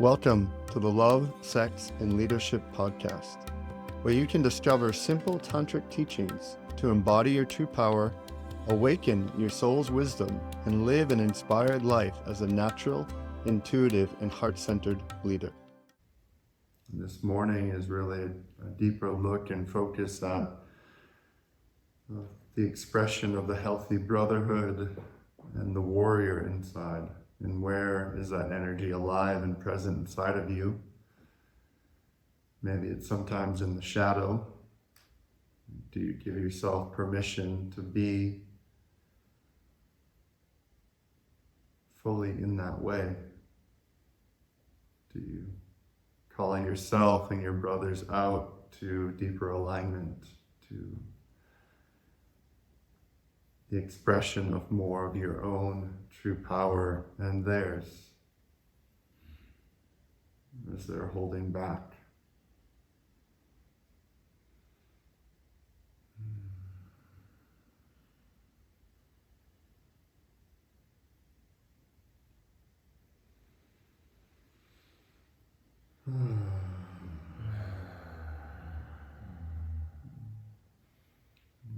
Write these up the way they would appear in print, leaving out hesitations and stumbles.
Welcome to the Love, Sex, and Leadership podcast, where you can discover simple tantric teachings to embody your true power, awaken your soul's wisdom, and live an inspired life as a natural, intuitive, and heart-centered leader. This morning is really a deeper look and focus on the expression of the healthy brotherhood and the warrior inside. And where is that energy alive and present inside of you? Maybe it's sometimes in the shadow. Do you give yourself permission to be fully in that way? Do you call yourself and your brothers out to deeper alignment, to the expression of more of your own true power and theirs, as they're holding back?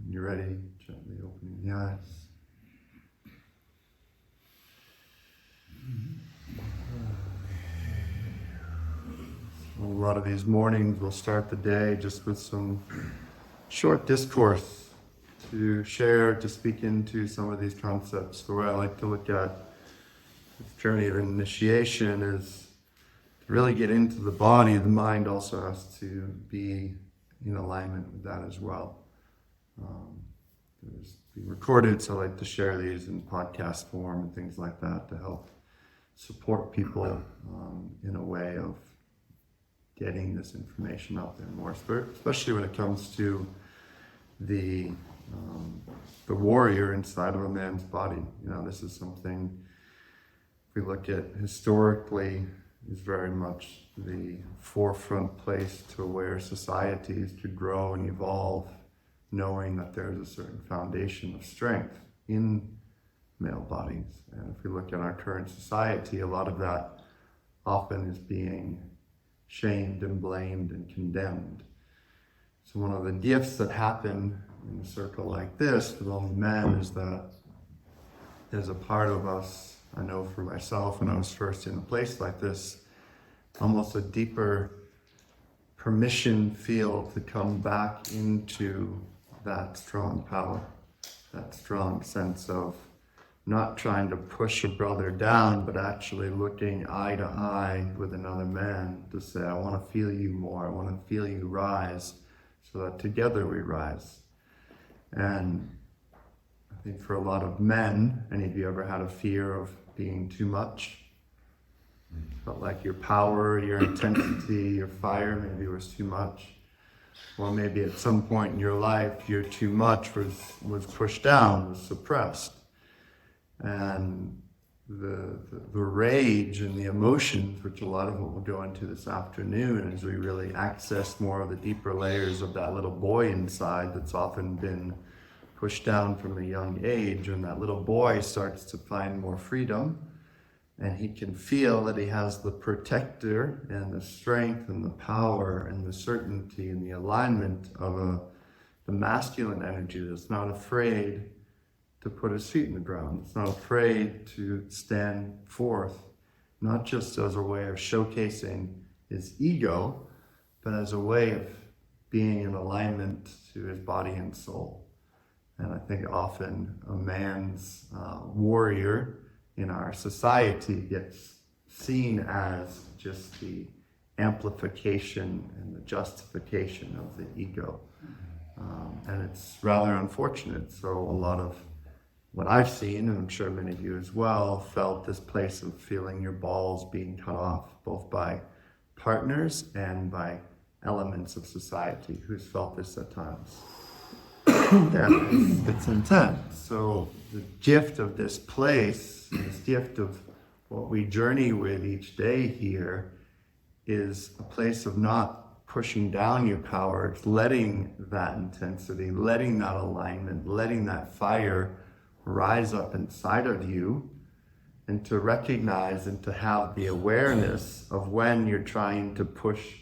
You're ready, gently opening the eyes. A lot of these mornings we'll start the day just with some short discourse to share, to speak into some of these concepts. The way I like to look at this journey of initiation is to really get into the body. The mind also has to be in alignment with that as well. There's being recorded, so I like to share these in podcast form and things like that to help support people in a way of getting this information out there more, especially when it comes to the warrior inside of a man's body. You know, this is something, if we look at historically, is very much the forefront place to where societies to grow and evolve, knowing that there's a certain foundation of strength in male bodies. And if we look at our current society, a lot of that often is being shamed and blamed and condemned. So one of the gifts that happen in a circle like this with all the men is that there's a part of us, I know for myself when I was first in a place like this, almost a deeper permission field to come back into that strong power, that strong sense of not trying to push a brother down, but actually looking eye to eye with another man to say, I want to feel you more, I want to feel you rise, so that together we rise. And I think for a lot of men, any of you ever had a fear of being too much? Felt like your power, your intensity, your fire maybe was too much. Or maybe at some point in your life, your too much was pushed down, was suppressed. And the rage and the emotions, which a lot of what we'll go into this afternoon, as we really access more of the deeper layers of that little boy inside that's often been pushed down from a young age. And that little boy starts to find more freedom, and he can feel that he has the protector and the strength and the power and the certainty and the alignment of the masculine energy that's not afraid to put his feet in the ground. It's not afraid to stand forth, not just as a way of showcasing his ego, but as a way of being in alignment to his body and soul. And I think often a man's warrior in our society gets seen as just the amplification and the justification of the ego. And it's rather unfortunate. So a lot of what I've seen, and I'm sure many of you as well, felt this place of feeling your balls being cut off, both by partners and by elements of society. Who's felt this at times? Yeah, it's intense. So the gift of this place, this gift of what we journey with each day here, is a place of not pushing down your power. It's letting that intensity, letting that alignment, letting that fire rise up inside of you and to recognize and to have the awareness of when you're trying to push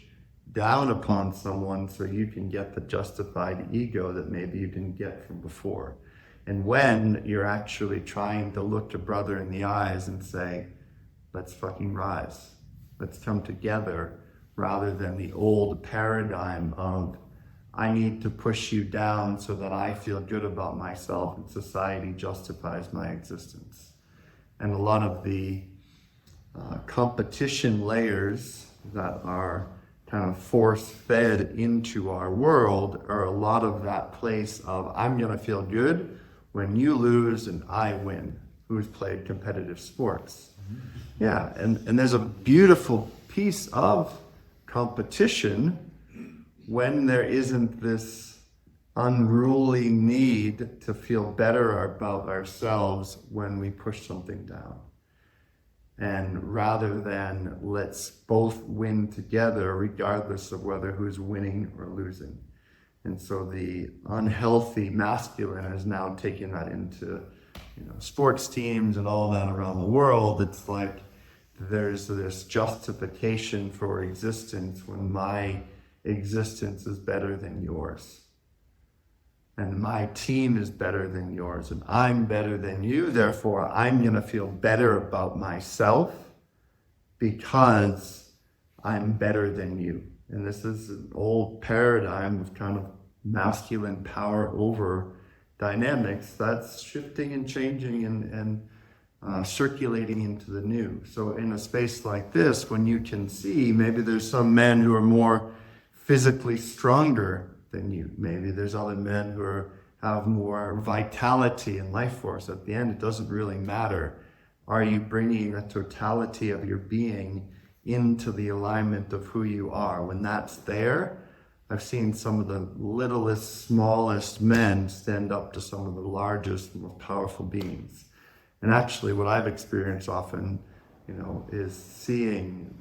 down upon someone so you can get the justified ego that maybe you didn't get from before. And when you're actually trying to look your brother in the eyes and say, let's fucking rise. Let's come together, rather than the old paradigm of, I need to push you down so that I feel good about myself and society justifies my existence. And a lot of the competition layers that are kind of force-fed into our world are a lot of that place of, I'm gonna feel good when you lose and I win. Who's played competitive sports? Yeah, and there's a beautiful piece of competition when there isn't this unruly need to feel better about ourselves when we push something down. And rather than let's both win together regardless of whether who's winning or losing. And so the unhealthy masculine is now taking that into sports teams and all that around the world. It's like there's this justification for existence when my existence is better than yours. And my team is better than yours, and I'm better than you, therefore I'm gonna feel better about myself because I'm better than you. And this is an old paradigm of kind of masculine power over dynamics that's shifting and changing and circulating into the new. So in a space like this, when you can see, maybe there's some men who are more physically stronger than you. Maybe there's other men who have more vitality and life force. At the end, it doesn't really matter. Are you bringing the totality of your being into the alignment of who you are? When that's there, I've seen some of the littlest, smallest men stand up to some of the largest, most powerful beings. And actually what I've experienced often, is seeing,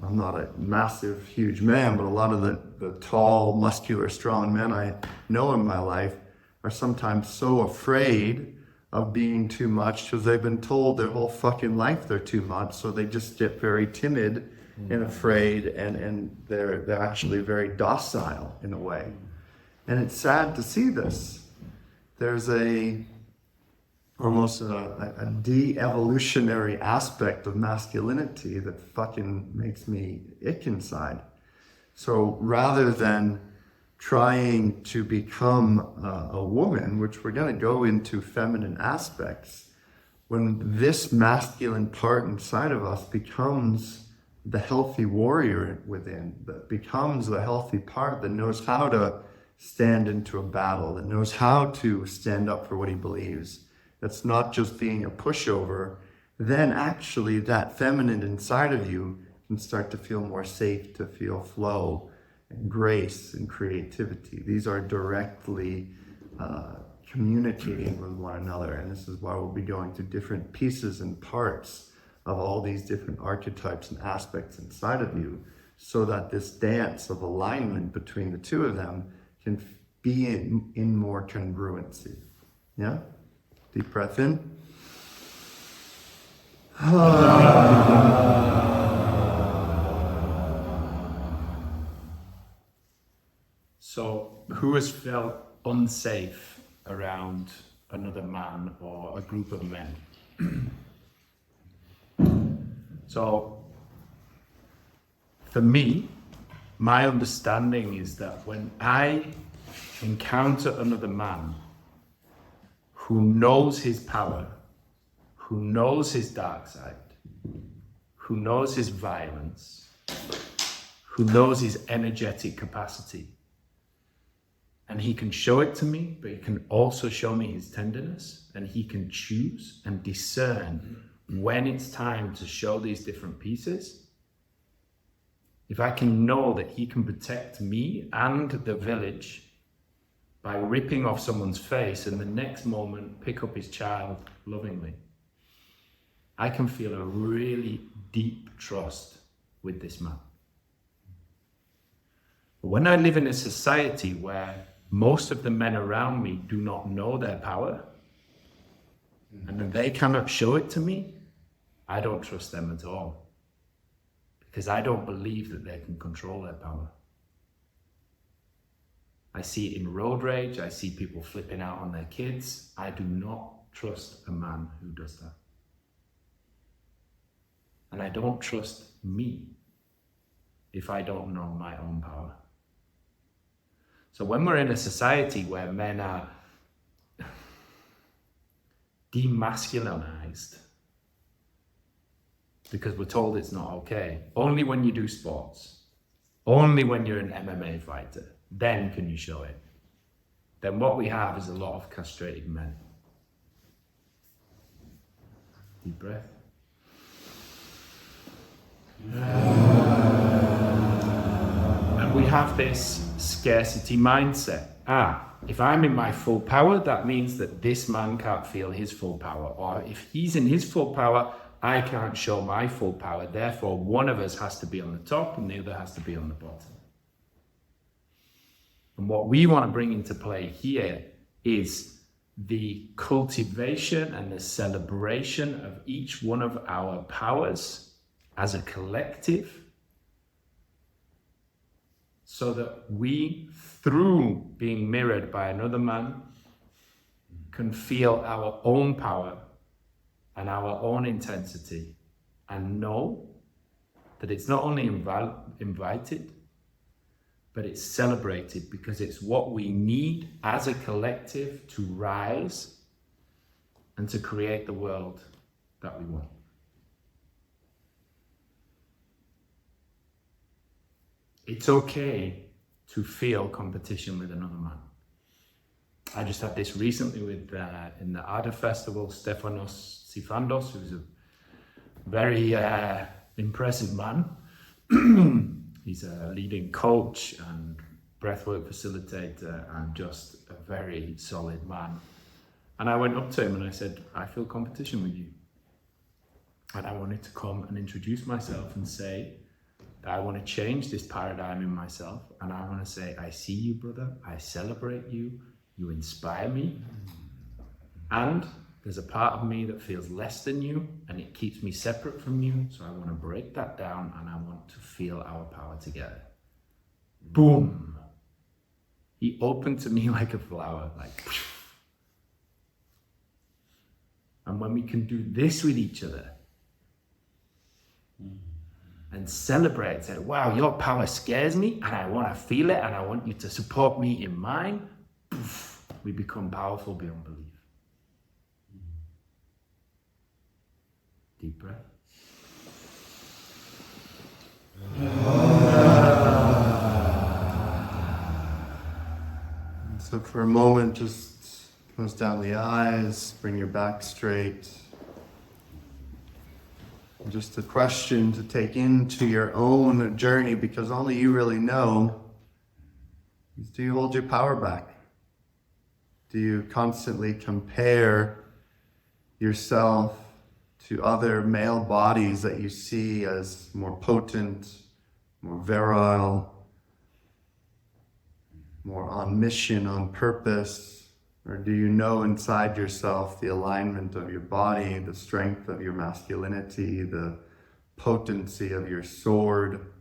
I'm not a massive, huge man, but a lot of the tall, muscular, strong men I know in my life are sometimes so afraid of being too much because they've been told their whole fucking life they're too much, so they just get very timid and afraid, and they're actually very docile in a way. And it's sad to see this. There's almost a de-evolutionary aspect of masculinity that fucking makes me ick inside. So rather than trying to become a woman, which we're going to go into feminine aspects, when this masculine part inside of us becomes the healthy warrior within, that becomes the healthy part that knows how to stand into a battle, that knows how to stand up for what he believes, that's not just being a pushover, then actually that feminine inside of you can start to feel more safe, to feel flow and grace and creativity. These are directly communicating with one another, and this is why we'll be going through different pieces and parts of all these different archetypes and aspects inside of you, so that this dance of alignment between the two of them can be in more congruency. Yeah? Deep breath in. So, who has felt unsafe around another man or a group of men? So, for me, my understanding is that when I encounter another man who knows his power, who knows his dark side, who knows his violence, who knows his energetic capacity, and he can show it to me, but he can also show me his tenderness, and he can choose and discern when it's time to show these different pieces. If I can know that he can protect me and the village by ripping off someone's face and the next moment pick up his child lovingly, I can feel a really deep trust with this man. But when I live in a society where most of the men around me do not know their power, and they cannot show it to me, I don't trust them at all. Because I don't believe that they can control their power. I see it in road rage. I see people flipping out on their kids. I do not trust a man who does that. And I don't trust me if I don't know my own power. So when we're in a society where men are demasculinized, because we're told it's not okay, only when you do sports, only when you're an MMA fighter, then can you show it. Then what we have is a lot of castrated men. Deep breath. And we have this scarcity mindset. If I'm in my full power, that means that this man can't feel his full power. Or if he's in his full power, I can't show my full power. Therefore, one of us has to be on the top and the other has to be on the bottom. And what we want to bring into play here is the cultivation and the celebration of each one of our powers as a collective, so that we, through being mirrored by another man, can feel our own power and our own intensity, and know that it's not only invited, but it's celebrated, because it's what we need as a collective to rise and to create the world that we want. It's okay to feel competition with another man. I just had this recently with in the Art Festival, Stefanos Sifandos, who's a very impressive man. He's a leading coach and breathwork facilitator and just a very solid man. And I went up to him and I said, I feel competition with you. And I wanted to come and introduce myself and say that I want to change this paradigm in myself. And I want to say, I see you, brother. I celebrate you. You inspire me. And there's a part of me that feels less than you, and it keeps me separate from you. So I want to break that down, and I want to feel our power together. Boom. He opened to me like a flower, like. And when we can do this with each other and celebrate, say, wow, your power scares me, and I want to feel it, and I want you to support me in mine, we become powerful beyond belief. Deep breath. So for a moment, just close down the eyes, bring your back straight. And just a question to take into your own journey, because only you really know, is, do you hold your power back? Do you constantly compare yourself to other male bodies that you see as more potent, more virile, more on mission, on purpose? Or do you know inside yourself the alignment of your body, the strength of your masculinity, the potency of your sword?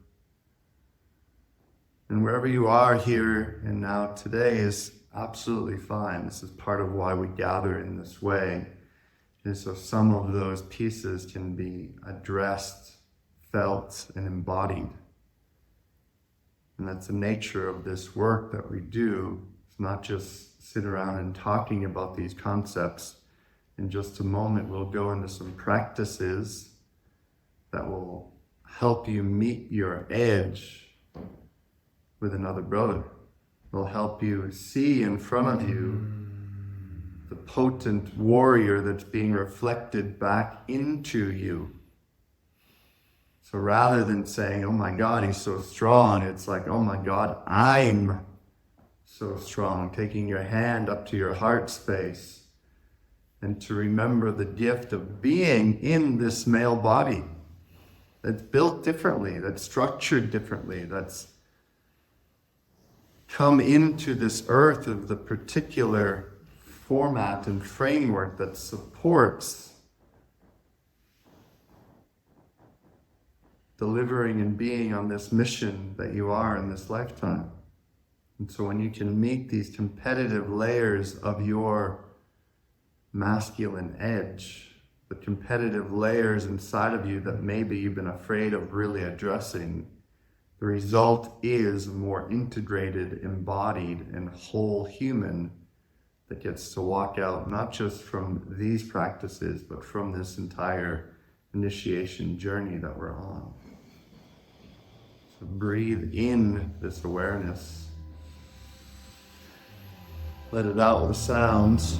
And wherever you are here and now today is absolutely fine. This is part of why we gather in this way, is so some of those pieces can be addressed, felt, and embodied. And that's the nature of this work that we do. It's not just sit around and talking about these concepts. In just a moment, we'll go into some practices that will help you meet your edge with another brother. Will help you see in front of you the potent warrior that's being reflected back into you. So rather than saying, oh my God, he's so strong, it's like, oh my God, I'm so strong. Taking your hand up to your heart space and to remember the gift of being in this male body that's built differently, that's structured differently, that's come into this earth of the particular format and framework that supports delivering and being on this mission that you are in this lifetime. And so when you can meet these competitive layers of your masculine edge, the competitive layers inside of you that maybe you've been afraid of really addressing, the result is a more integrated, embodied, and whole human that gets to walk out not just from these practices, but from this entire initiation journey that we're on. So breathe in this awareness. Let it out with sounds.